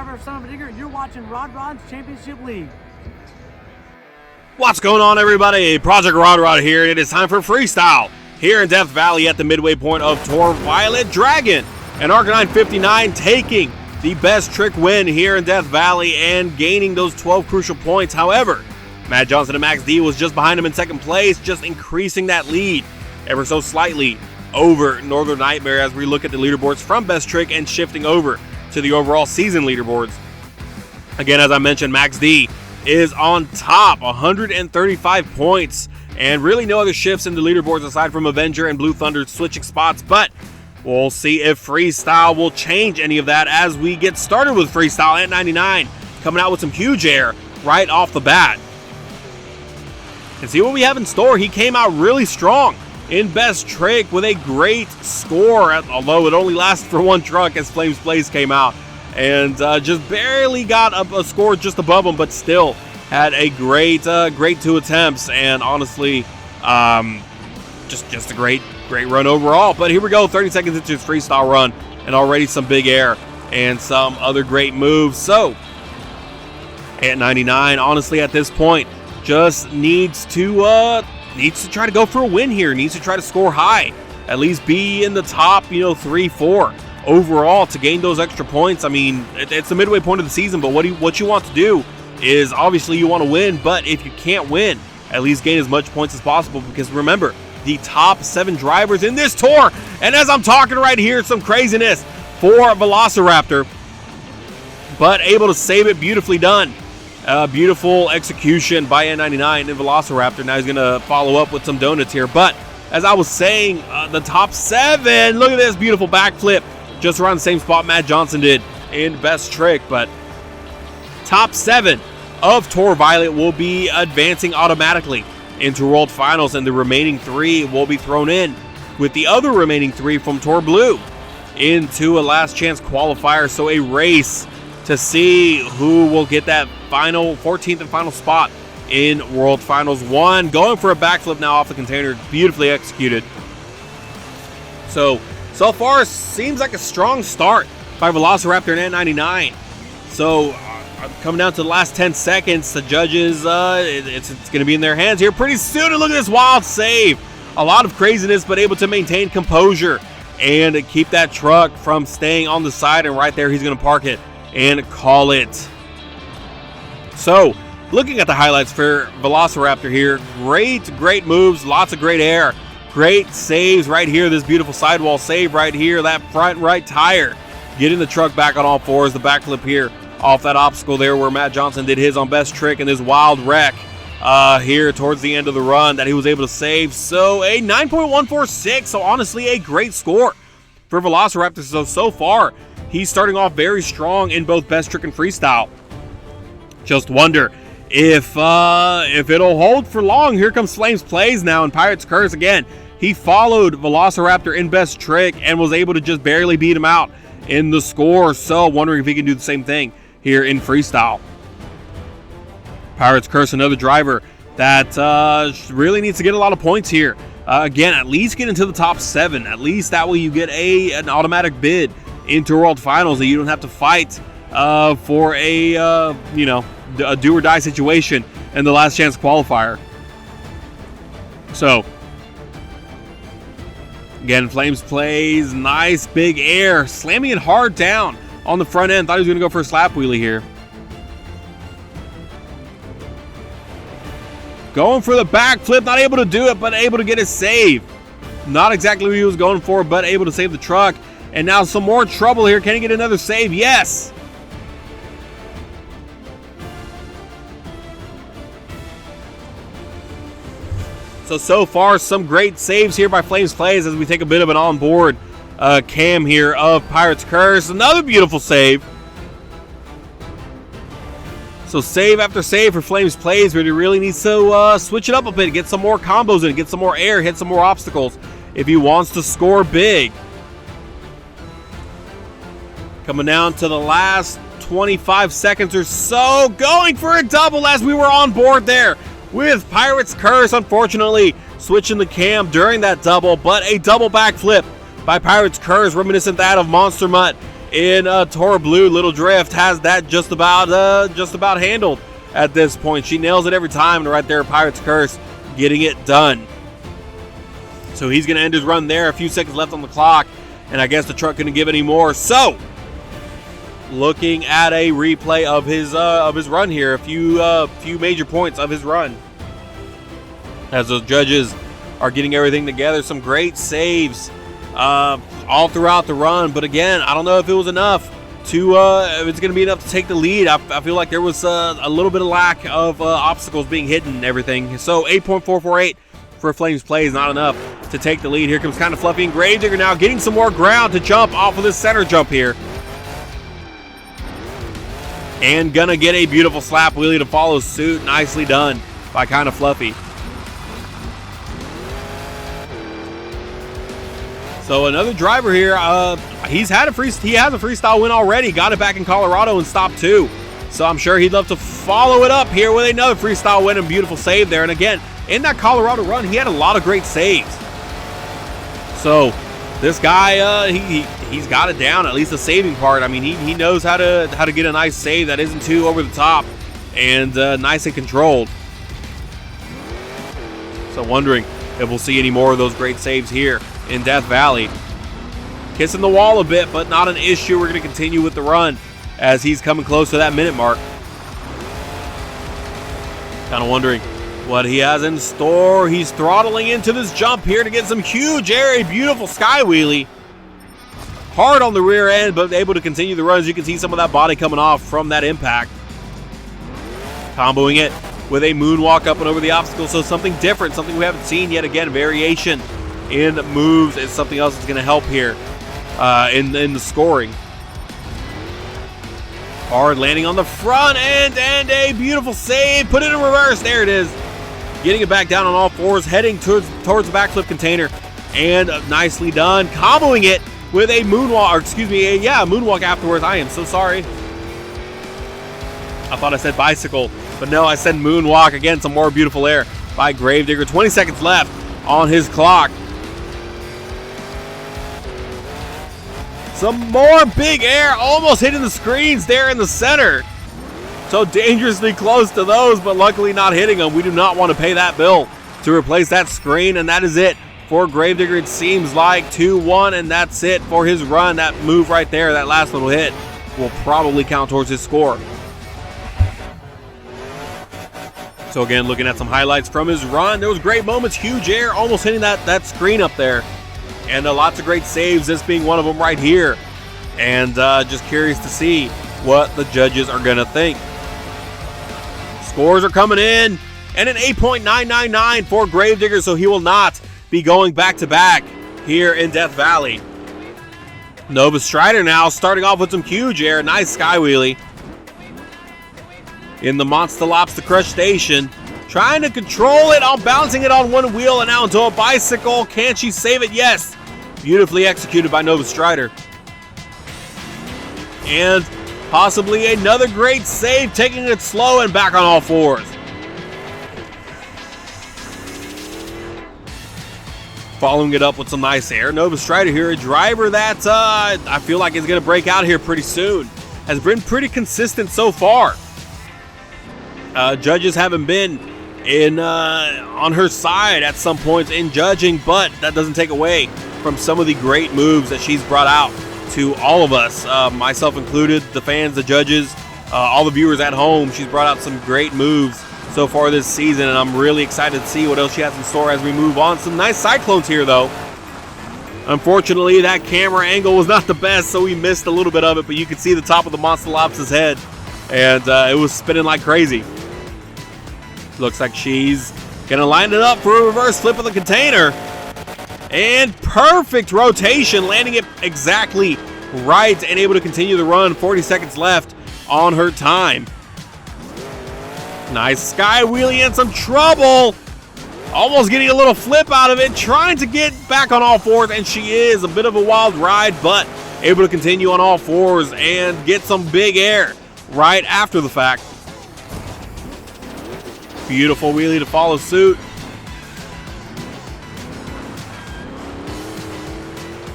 driver, son of a digger. You're watching Rod Rod's Championship League. What's going on, everybody? Project Rod here, and it is time for Freestyle here in Death Valley at the midway point of Tour Violet Dragon. And Arcanine 59 taking the best trick win here in Death Valley and gaining those 12 crucial points. However, Matt Johnson and Max D was just behind him in second place, just increasing that lead ever so slightly over Northern Nightmare as we look at the leaderboards from Best Trick and shifting over to the overall season leaderboards. Again, as I mentioned, Max D is on top, 135 points, and really no other shifts in the leaderboards aside from Avenger and Blue Thunder switching spots, but we'll see if Freestyle will change any of that as we get started with Freestyle at 99, coming out with some huge air right off the bat. And see what we have in store. He came out really strong in Best Trick with a great score, although it only lasted for one truck as Flames Blaze came out and just barely got a score just above him, but still had a great two attempts, and honestly, just a great run overall. But here we go, 30 seconds into his freestyle run, and already some big air and some other great moves. So at 99, honestly, at this point, just needs to try to go for a win here. Needs to try to score high, at least be in the top, 3-4 overall to gain those extra points. I mean, it's the midway point of the season, but what you want to do is obviously you want to win. But if you can't win, at least gain as much points as possible, because remember, the top 7 drivers in this tour. And as I'm talking right here, some craziness for Velociraptor, but able to save it. Beautifully done. Beautiful execution by N99 and Velociraptor. Now he's going to follow up with some donuts here. But as I was saying, the top 7, look at this beautiful backflip. Just around the same spot Matt Johnson did in Best Trick. But top 7 of Tour Violet will be advancing automatically into World Finals, and the remaining 3 will be thrown in with the other remaining 3 from Tour Blue into a last chance qualifier. So a race to see who will get that final 14th and final spot in World Finals 1. Going for a backflip now off the container. Beautifully executed. So far, seems like a strong start by Velociraptor and N99. So, coming down to the last 10 seconds, the judges, it's going to be in their hands here pretty soon. And look at this wild save. A lot of craziness, but able to maintain composure and keep that truck from staying on the side. And right there, he's going to park it and call it. So, looking at the highlights for Velociraptor here, great moves, lots of great air, great saves right here. This beautiful sidewall save right here, that front right tire, getting the truck back on all fours. The backflip here off that obstacle there where Matt Johnson did his on Best Trick, and this wild wreck here towards the end of the run that he was able to save. So a 9.146, so honestly a great score for Velociraptor. So far, he's starting off very strong in both Best Trick and Freestyle. Just wonder if it'll hold for long. Here comes Flames Plays now, and Pirate's Curse again. He followed Velociraptor in Best Trick and was able to just barely beat him out in the score. So wondering if he can do the same thing here in Freestyle. Pirate's Curse, another driver that really needs to get a lot of points here. Again, at least get into the top 7. At least that way you get an automatic bid into World Finals, and you don't have to fight for a do or die situation in the last chance qualifier. So again, Flames Plays, nice big air, slamming it hard down on the front end. Thought he was going to go for a slap wheelie here. Going for the backflip, not able to do it, but able to get a save. Not exactly what he was going for, but able to save the truck. And now some more trouble here. Can he get another save? Yes. So far, some great saves here by Flames Plays as we take a bit of an on-board cam here of Pirate's Curse. Another beautiful save. So save after save for Flames Plays, but he really needs to switch it up a bit, get some more combos in, get some more air, hit some more obstacles if he wants to score big. Coming down to the last 25 seconds or so, going for a double as we were on board there with Pirate's Curse. Unfortunately, switching the cam during that double, but a double backflip by Pirate's Curse, reminiscent that of Monster Mutt in Tora Blue. Little Drift has that just about handled at this point. She nails it every time, and right there, Pirate's Curse getting it done. So he's going to end his run there. A few seconds left on the clock, and I guess the truck couldn't give any more. So, looking at a replay of his run here, a few major points of his run, as those judges are getting everything together. Some great saves all throughout the run, but again, I don't know if it was enough to if it's going to be enough to take the lead. I feel like there was a little bit of lack of obstacles being hidden and everything. So 8.448 for Flames play is not enough to take the lead. Here comes Kinda Fluffy and Gravedigger now getting some more ground to jump off of this center jump here. And gonna get a beautiful slap wheelie to follow suit. Nicely done by Kinda Fluffy. So another driver here, he has a freestyle win already. Got it back in Colorado and stopped 2. So I'm sure he'd love to follow it up here with another freestyle win and beautiful save there. And again, in that Colorado run, he had a lot of great saves. So this guy, he's got it down, at least the saving part. I mean, he knows how to get a nice save that isn't too over the top and nice and controlled. So wondering if we'll see any more of those great saves here in Death Valley. Kissing the wall a bit, but not an issue. We're going to continue with the run as he's coming close to that minute mark. Kind of wondering what he has in store. He's throttling into this jump here to get some huge air, a beautiful sky wheelie. Hard on the rear end, but able to continue the run. As you can see some of that body coming off from that impact. Comboing it with a moonwalk up and over the obstacle. So something different, something we haven't seen yet. Again, variation in moves is something else that's going to help here in the scoring. Hard landing on the front end and a beautiful save. Put it in reverse. There it is. Getting it back down on all fours, heading towards the backflip container, and nicely done. Comboing it with a moonwalk, or excuse me, a moonwalk afterwards. I am so sorry. I thought I said bicycle, but no, I said moonwalk. Again, some more beautiful air by Gravedigger. 20 seconds left on his clock. Some more big air, almost hitting the screens there in the center. So dangerously close to those, but luckily not hitting them. We do not want to pay that bill to replace that screen, and that is it for Gravedigger. It seems like 2-1, and that's it for his run. That move right there, that last little hit, will probably count towards his score. So again, looking at some highlights from his run, there was great moments, huge air, almost hitting that screen up there. And lots of great saves, this being one of them right here. And just curious to see what the judges are going to think. Scores are coming in, and an 8.999 for Gravedigger, so he will not be going back-to-back here in Death Valley. Nova Strider now starting off with some huge air. Nice sky wheelie in the Monster Lobster Crush Station. Trying to control it, bouncing it on one wheel and now into a bicycle. Can she save it? Yes. Beautifully executed by Nova Strider. And possibly another great save, taking it slow and back on all fours. Following it up with some nice air. Nova Strider here, a driver that I feel like is going to break out here pretty soon. Has been pretty consistent so far. Judges haven't been on her side at some points in judging, but that doesn't take away from some of the great moves that she's brought out to all of us, myself included, the fans, the judges, all the viewers at home. She's brought out some great moves so far this season, and I'm really excited to see what else she has in store as we move on. Some nice cyclones here, though. Unfortunately, that camera angle was not the best, so we missed a little bit of it, but you could see the top of the Monster Lobster's head, and it was spinning like crazy. Looks like she's going to line it up for a reverse flip of the container. And perfect rotation, landing it exactly right and able to continue the run. 40 seconds left on her time. Nice sky wheelie and some trouble. Almost getting a little flip out of it, trying to get back on all fours, and she is. A bit of a wild ride, but able to continue on all fours and get some big air right after the fact. Beautiful wheelie to follow suit.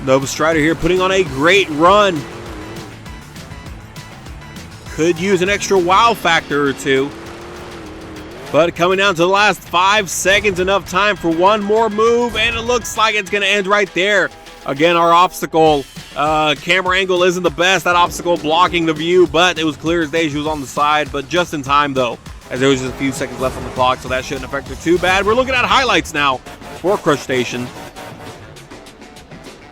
Nova Strider here putting on a great run. Could use an extra wow factor or two. But coming down to the last 5 seconds, enough time for one more move, and it looks like it's going to end right there. Again, our obstacle camera angle isn't the best. That obstacle blocking the view, but it was clear as day. She was on the side, but just in time, though, as there was just a few seconds left on the clock, so that shouldn't affect her too bad. We're looking at highlights now for Crush Station.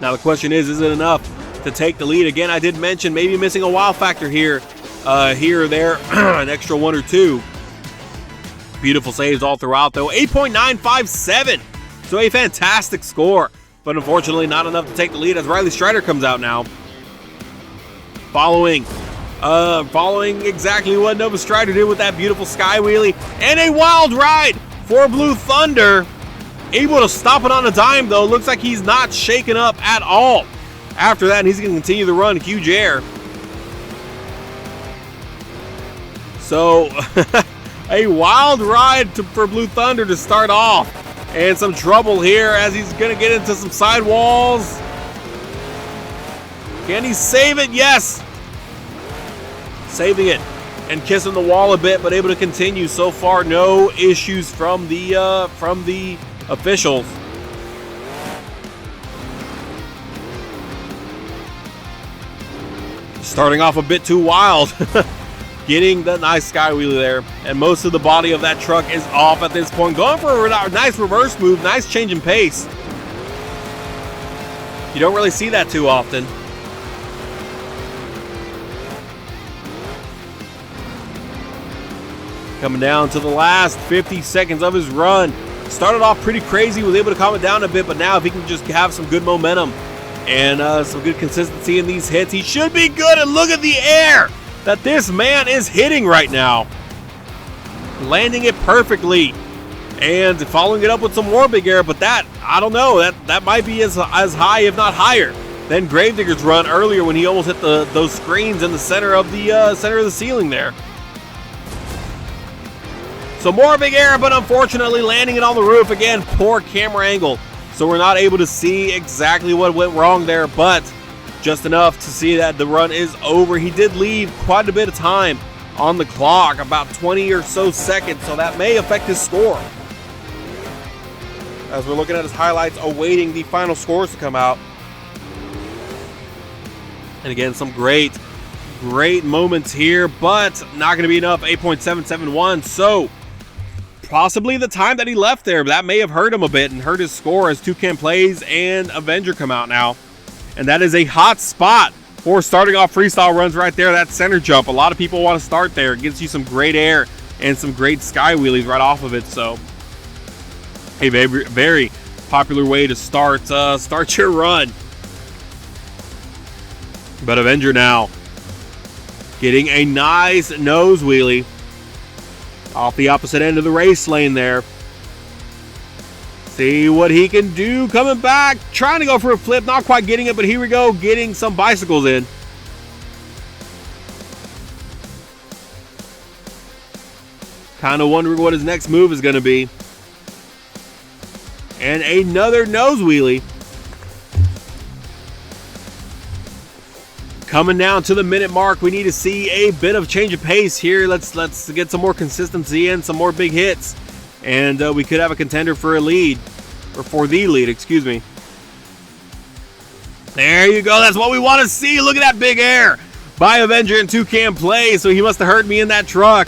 Now, the question is it enough to take the lead? Again, I did mention maybe missing a wow factor here or there, an extra one or two. Beautiful saves all throughout, though. 8.957. So a fantastic score, but unfortunately not enough to take the lead as Riley Strider comes out now. Following exactly what Nova Strider did with that beautiful sky wheelie. And a wild ride for Blue Thunder. Able to stop it on a dime, though. Looks like he's not shaken up at all. After that, he's going to continue the run. Huge air. So... a wild ride for Blue Thunder to start off. And some trouble here as he's going to get into some sidewalls. Can he save it? Yes. Saving it and kissing the wall a bit, but able to continue. So far, no issues from the officials. Starting off a bit too wild. Getting the nice sky wheelie there, and most of the body of that truck is off at this point. Going for a nice reverse move, nice change in pace. You don't really see that too often. Coming down to the last 50 seconds of his run. Started off pretty crazy, was able to calm it down a bit, but now if he can just have some good momentum and some good consistency in these hits, he should be good. And look at the air that this man is hitting right now. Landing it perfectly and following it up with some more big air, but that, I don't know, that might be as high, if not higher, than Gravedigger's run earlier when he almost hit those screens in the center of the ceiling there. So more big air, but unfortunately landing it on the roof again. Poor camera angle, so we're not able to see exactly what went wrong there, but just enough to see that the run is over. He did leave quite a bit of time on the clock, about 20 or so seconds, so that may affect his score. As we're looking at his highlights, awaiting the final scores to come out. And again, some great moments here, but not going to be enough. 8.771, so possibly the time that he left there, that may have hurt him a bit and hurt his score as Toucan Plays and Avenger come out now. And that is a hot spot for starting off freestyle runs right there. That center jump. A lot of people want to start there. It gives you some great air and some great sky wheelies right off of it. So a very, very popular way to start your run. But Avenger now getting a nice nose wheelie off the opposite end of the race lane there. See what he can do. Coming back, trying to go for a flip, not quite getting it, but here we go, getting some bicycles in. Kind of wondering what his next move is going to be. And another nose wheelie. Coming down to the minute mark, we need to see a bit of change of pace here. Let's get some more consistency in, some more big hits. And we could have a contender for a lead, or for the lead, excuse me. There you go. That's what we want to see. Look at that big air by Avenger and Toucan Play. So he must have heard me in that truck.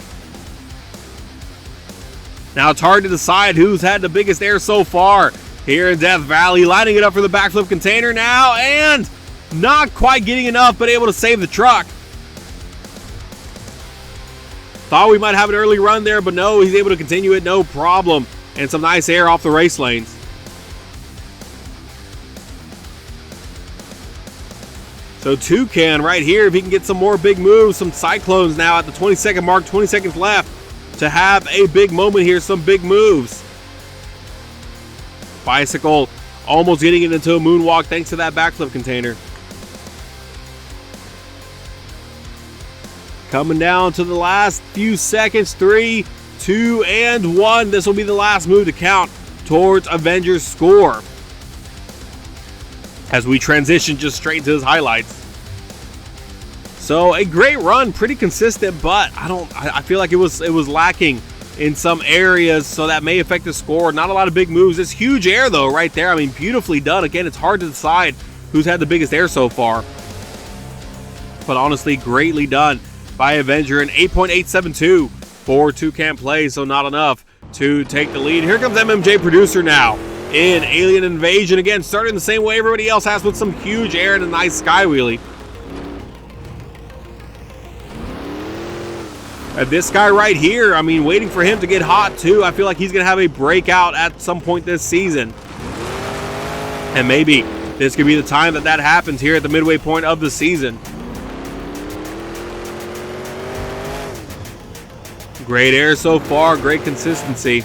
Now it's hard to decide who's had the biggest air so far here in Death Valley. Lining it up for the backflip container now, and not quite getting enough, but able to save the truck. Thought we might have an early run there, but no, he's able to continue it, no problem. And some nice air off the race lanes. So Toucan right here, if he can get some more big moves, some cyclones now at the 20-second mark, 20 seconds left to have a big moment here, some big moves. Bicycle almost getting it into a moonwalk thanks to that backflip container. Coming down to the last few seconds. 3, 2, and 1. This will be the last move to count towards Avenger's score. As we transition just straight to his highlights. So a great run, pretty consistent, but I feel like it was lacking in some areas, so that may affect the score. Not a lot of big moves. This huge air though right there, I mean, beautifully done. Again, it's hard to decide who's had the biggest air so far, but honestly, greatly done by Avenger. An 8.872 for Toucan play, so not enough to take the lead. Here comes MMJ Producer now in Alien Invasion. Again, starting the same way everybody else has, with some huge air and a nice sky wheelie. And this guy right here, I mean, waiting for him to get hot too. I feel like he's going to have a breakout at some point this season. And maybe this could be the time that happens here at the midway point of the season. Great air so far, great consistency.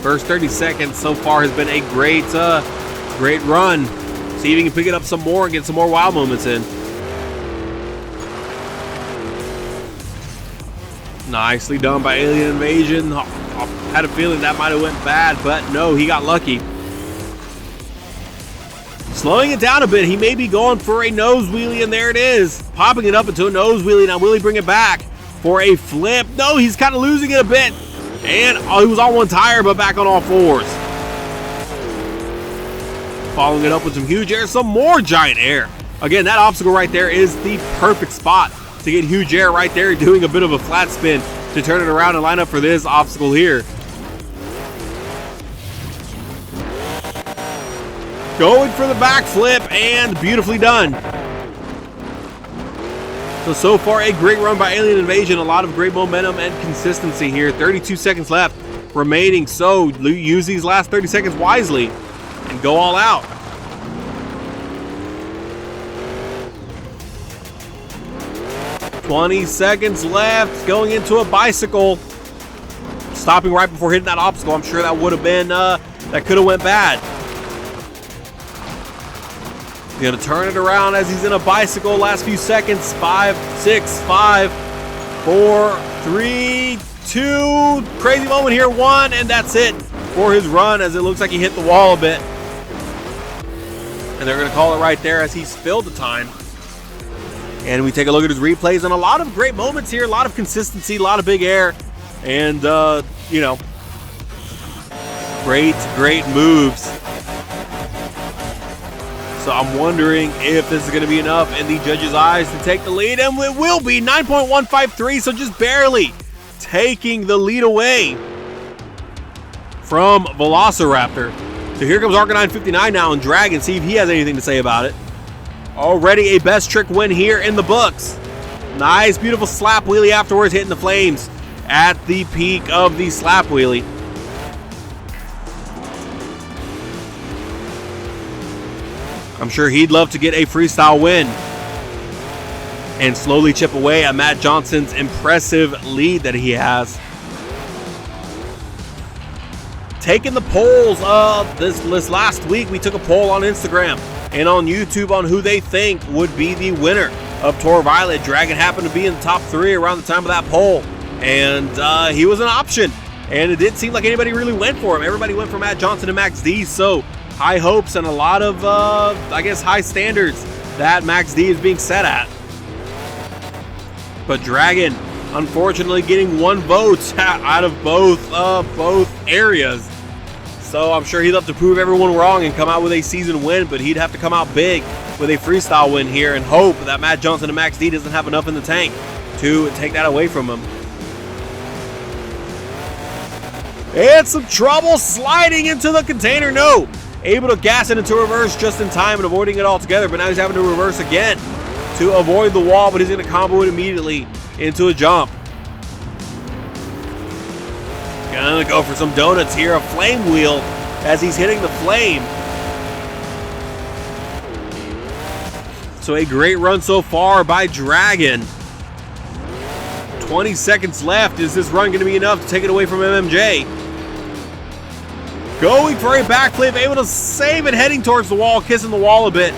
First 30 seconds so far has been a great run. See if he can pick it up some more and get some more wild moments in. Nicely done by Alien Invasion. I had a feeling that might have went bad, but no, he got lucky. Slowing it down a bit, he may be going for a nose wheelie, and there it is. Popping it up into a nose wheelie. Now will he bring it back for a flip? No, he's kind of losing it a bit. And he was on one tire, but back on all fours. Following it up with some huge air, some more giant air. Again, that obstacle right there is the perfect spot to get huge air right there, doing a bit of a flat spin to turn it around and line up for this obstacle here. Going for the backflip, and beautifully done. So far a great run by Alien Invasion. A lot of great momentum and consistency here. 32 seconds left remaining, so use these last 30 seconds wisely and go all out. $20 seconds left, going into a bicycle. Stopping right before hitting that obstacle. I'm sure that would have been, that could have went bad. He's gonna turn it around as he's in a bicycle. Last few seconds. 5, 6, 5, 4, 3, 2. Crazy moment here. 1, and that's it for his run, as it looks like he hit the wall a bit. And they're gonna call it right there as he's filled the time. And we take a look at his replays, and a lot of great moments here, a lot of consistency, a lot of big air, and you know, great moves. So I'm wondering if this is going to be enough in the judges' eyes to take the lead, and it will be. 9.153, so just barely taking the lead away from Velociraptor. So here comes Arcanine 59 now, and Dragon, see if he has anything to say about it. Already a best trick win here in the books. Nice, beautiful slap wheelie afterwards, hitting the flames at the peak of the slap wheelie. I'm sure he'd love to get a freestyle win and slowly chip away at Matt Johnson's impressive lead that he has. Taking the polls this last week, we took a poll on Instagram and on YouTube on who they think would be the winner of Tour Violet. Dragon happened to be in the top 3 around the time of that poll, and he was an option, and it didn't seem like anybody really went for him. Everybody went for Matt Johnson and Max D, so high hopes and a lot of, I guess, high standards that Max D is being set at. But Dragon, unfortunately, getting 1 vote out of both areas. So I'm sure he'd love to prove everyone wrong and come out with a season win, but he'd have to come out big with a freestyle win here and hope that Matt Johnson and Max D doesn't have enough in the tank to take that away from him. And some trouble sliding into the container. No, able to gas it into reverse just in time and avoiding it altogether, but now he's having to reverse again to avoid the wall, but he's going to combo it immediately into a jump. Gonna go for some donuts here, a flame wheel as he's hitting the flame. So a great run so far by Dragon. 20 seconds left. Is this run going to be enough to take it away from MMJ? Going for a backflip, able to save it, heading towards the wall, kissing the wall a bit.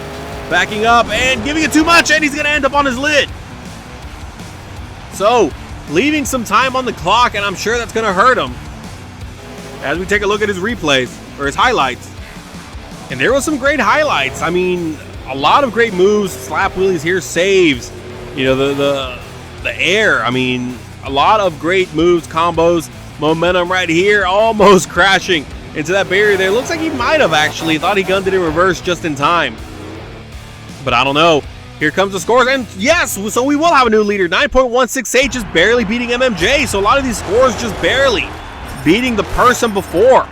Backing up and giving it too much, and he's going to end up on his lid. So, leaving some time on the clock, and I'm sure that's going to hurt him. As we take a look at his replays, or his highlights. And there was some great highlights. I mean, a lot of great moves, slap wheelies here, saves. You know, the air. I mean, a lot of great moves, combos, momentum right here, almost crashing into that barrier there. Looks like he might have actually thought he gunned it in reverse just in time. But I don't know. Here comes the scores, and yes, so we will have a new leader. 9.168 just barely beating MMJ. So a lot of these scores just barely beating the person before.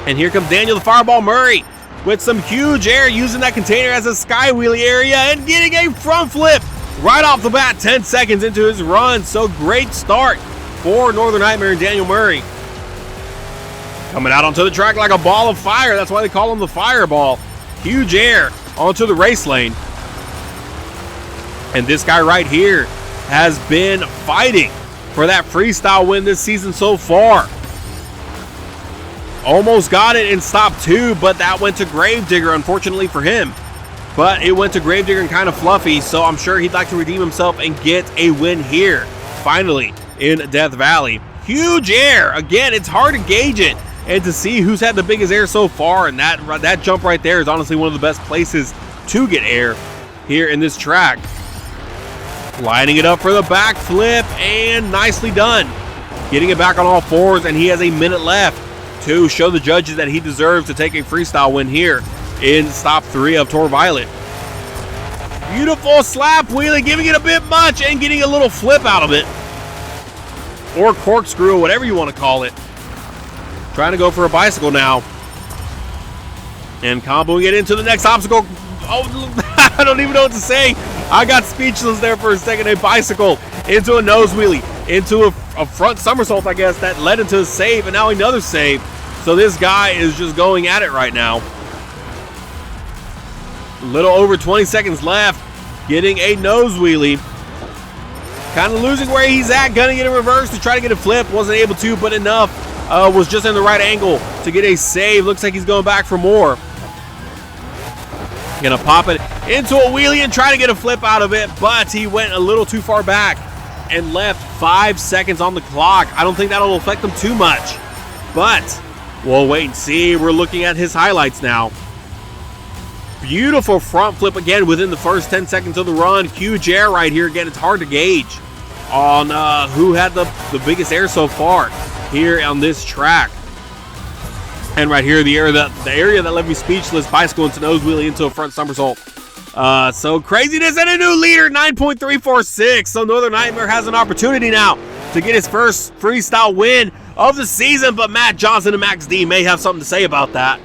And here comes Daniel the Fireball Murray with some huge air, using that container as a sky wheelie area and getting a front flip right off the bat, 10 seconds into his run. So great start for Northern Nightmare and Daniel Murray. Coming out onto the track like a ball of fire. That's why they call him the Fireball. Huge air onto the race lane. And this guy right here has been fighting for that freestyle win this season so far. Almost got it in stop 2, but that went to Gravedigger, unfortunately for him. But it went to Gravedigger and kind of fluffy, so I'm sure he'd like to redeem himself and get a win here, finally, in Death Valley. Huge air. Again, it's hard to gauge it and to see who's had the biggest air so far, and that jump right there is honestly one of the best places to get air here in this track. Lining it up for the backflip, and nicely done. Getting it back on all fours, and he has a minute left to show the judges that he deserves to take a freestyle win here in stop 3 of Tour Violet. Beautiful slap wheelie, giving it a bit much and getting a little flip out of it. Or corkscrew, whatever you want to call it. Trying to go for a bicycle now. And comboing it into the next obstacle. Oh, I don't even know what to say. I got speechless there for a second. A bicycle into a nose wheelie, into a front somersault, I guess, that led into a save, and now another save. So this guy is just going at it right now. A little over 20 seconds left. Getting a nose wheelie. Kind of losing where he's at. Gunning it in reverse to try to get a flip. Wasn't able to, but enough. Was just in the right angle to get a save. Looks like he's going back for more. Gonna pop it into a wheelie and try to get a flip out of it, but he went a little too far back and left 5 seconds on the clock. I don't think that'll affect him too much, but we'll wait and see. We're looking at his highlights now. Beautiful front flip again within the first 10 seconds of the run. Huge air right here. Again, it's hard to gauge on who had the biggest air so far here on this track. And right here, the area that left me speechless, bicycle into nose wheelie into a front somersault. So craziness, and a new leader, 9.346. So Northern Nightmare has an opportunity now to get his first freestyle win of the season, but Matt Johnson and Max D may have something to say about that.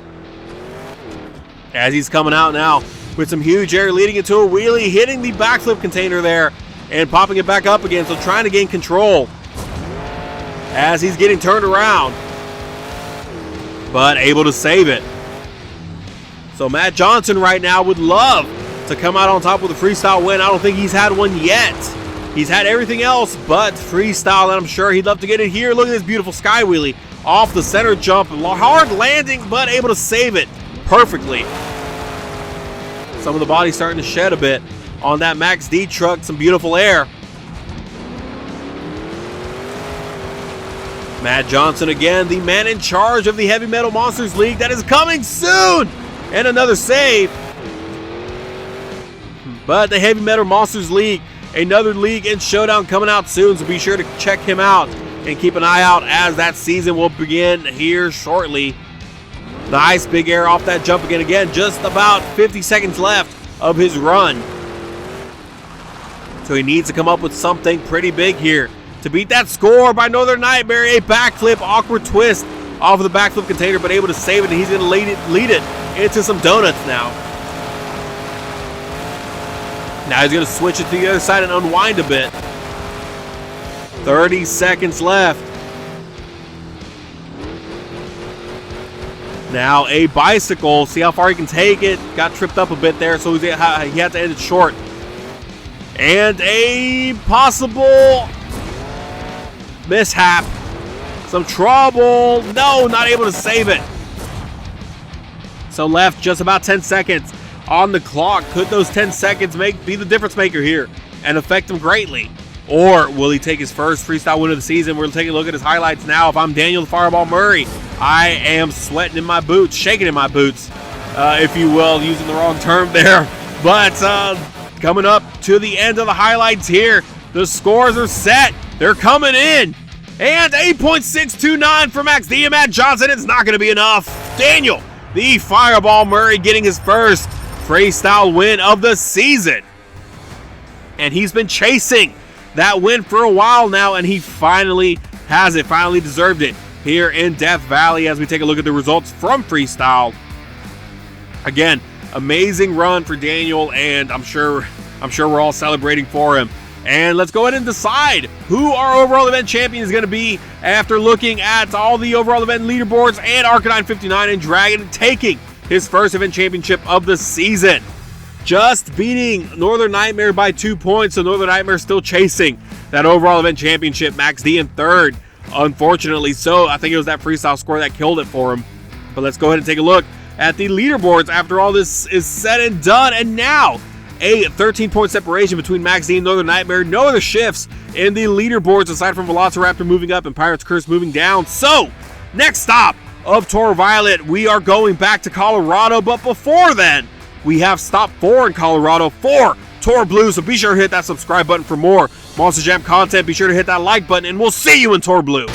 As he's coming out now with some huge air, leading into a wheelie, hitting the backflip container there and popping it back up again. So trying to gain control as he's getting turned around, but able to save it. So Matt Johnson right now would love to come out on top with a freestyle win. I don't think he's had one yet. He's had everything else but freestyle, and I'm sure he'd love to get it here. Look at this beautiful sky wheelie off the center jump. Hard landing, but able to save it perfectly. Some of the body starting to shed a bit on that Max D truck. Some beautiful air. Matt Johnson again, the man in charge of the Heavy Metal Monsters League that is coming soon. And another save. But the Heavy Metal Monsters League, another league and showdown coming out soon. So be sure to check him out and keep an eye out as that season will begin here shortly. Nice big air off that jump again. Again, just about 50 seconds left of his run. So he needs to come up with something pretty big here to beat that score by Northern Nightmare. A backflip, awkward twist off of the backflip container, but able to save it. And he's going to lead it into some donuts now. Now he's going to switch it to the other side and unwind a bit. 30 seconds left. Now a bicycle. See how far he can take it. Got tripped up a bit there, so he had to end it short. And a possible mishap. Some trouble. No, not able to save it. So left just about 10 seconds on the clock. Could those 10 seconds be the difference maker here and affect him greatly? Or will he take his first freestyle win of the season? We're taking a look at his highlights now. If I'm Daniel the Fireball Murray, I am sweating in my boots, shaking in my boots, if you will, using the wrong term there. But coming up to the end of the highlights here. The scores are set. They're coming in. And 8.629 for Max D and Matt Johnson. It's not going to be enough. Daniel, the Fireball Murray, getting his first freestyle win of the season. And he's been chasing that win for a while now, and he finally has it, finally deserved it here in Death Valley as we take a look at the results from Freestyle. Again, amazing run for Daniel, and I'm sure we're all celebrating for him. And let's go ahead and decide who our overall event champion is going to be after looking at all the overall event leaderboards and Arcanine 59 and Dragon taking his first event championship of the season. Just beating Northern Nightmare by 2 points, so Northern Nightmare still chasing that overall event championship. Max D in third, unfortunately. So I think it was that freestyle score that killed it for him. But let's go ahead and take a look at the leaderboards after all this is said and done. And now, a 13-point separation between Max D and Northern Nightmare. No other shifts in the leaderboards aside from Velociraptor moving up and Pirate's Curse moving down. So, next stop of Tor Violet, we are going back to Colorado. But before then, we have stop 4 in Colorado for Tor Blue. So be sure to hit that subscribe button for more Monster Jam content. Be sure to hit that like button, and we'll see you in Tor Blue.